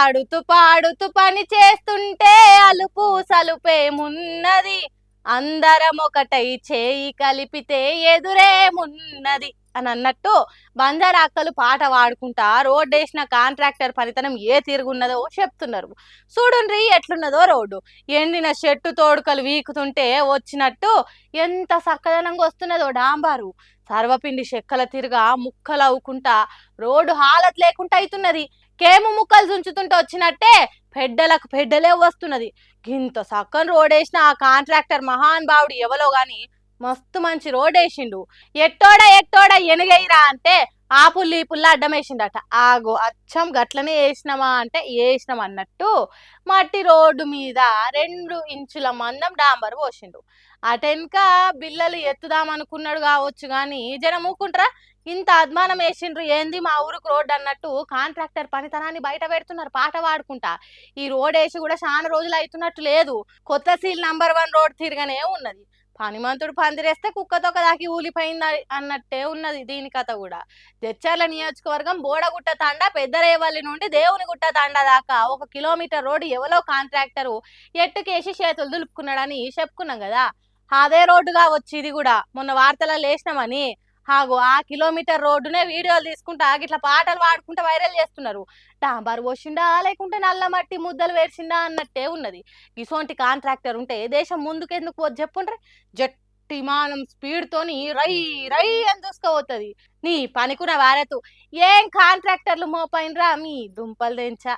ఆడుతూ పాడుతూ పని చేస్తుంటే అలుపు సలుపేమున్నది, అందరం ఒకటై చేయి కలిపితే ఎదురేమున్నది అని అన్నట్టు బంజారా అక్కలు పాట పాడుకుంటా రోడ్డేసిన కాంట్రాక్టర్ పనితనం ఏ తిరుగున్నదో చెప్తున్నారు. చూడుండ్రి ఎట్లున్నదో రోడ్డు, ఎండిన చెట్టు తోడుకలు వీకుతుంటే వచ్చినట్టు ఎంత చక్కదనంగా వస్తున్నదో డాంబారు. సర్వపిండి చెక్కల తిరుగా ముక్కలు అవ్వుకుంటా రోడ్డు హాలత్ లేకుండా అవుతున్నది. కేము ముక్కలు చుంచుతుంటే వచ్చినట్టే పెడ్డలకు పెడ్డలే వస్తున్నది. గింత సక్కని రోడేసిన ఆ కాంట్రాక్టర్ మహాన్ భావుడు ఎవలో గాని మస్తు మంచి రోడ్ వేసిండు. ఎట్టోడా ఎట్టోడా ఎనగైరా అంటే ఆ పుల్లి ఈ పుల్ల అడ్డమేసిండట. ఆగో అచ్చం గట్లనే వేసినామా అంటే వేసినాం అన్నట్టు మట్టి రోడ్డు మీద 2 ఇంచుల మందం డాంబర్ పోసిండు. అటెనక బిల్లలు ఎత్తుదామనుకున్నాడు కావచ్చు గాని జనం ఊకుంటారా, ఇంత అద్మానం వేసిండ్రు ఏంది మా ఊరుకు రోడ్డు అన్నట్టు కాంట్రాక్టర్ పనితనాన్ని బయట పెడుతున్నారు పాట పాడుకుంటా. ఈ రోడ్ వేసి కూడా చాలా రోజులు అవుతున్నట్టు లేదు. కొత్త సీల్ నంబర్ 1 రోడ్ తిరగనే ఉన్నది. పనిమంతుడు పందిరేస్తే కుక్కతోక దాకి ఊలిపోయింది అన్నట్టే ఉన్నది దీని కథ కూడా. జడ్చర్ల నియోజకవర్గం బోడగుట్ట తాండా పెద్దరేవల్లి నుండి దేవునిగుట్ట తాండా దాకా 1 కిలోమీటర్ రోడ్డు ఎవలో కాంట్రాక్టరు ఎట్టుకేసి చేతులు దులుపుకున్నాడని చెప్పుకున్నాం కదా. అదే రోడ్డుగా వచ్చి ఇది కూడా మొన్న వార్తలలో లేసినామని. హాగో ఆ కిలోమీటర్ రోడ్డునే వీడియోలు తీసుకుంటా గిట్లా పాటలు పాడుకుంటా వైరల్ చేస్తున్నారు. డాంబర్ పోసిండా లేకుంటే నల్ల మట్టి ముద్దలు వేర్చిండా అన్నట్టే ఉన్నది. ఇసోంటి కాంట్రాక్టర్ ఉంటే దేశం ముందుకెందుకు పోదు చెప్పుండ్రి. జట్టిమానం స్పీడ్ తోని రై రై అని చూసుకోపోతుంది. నీ పనికున్న వారతు ఏం కాంట్రాక్టర్లు మోపైనరా మీ దుంపలు తెంచా.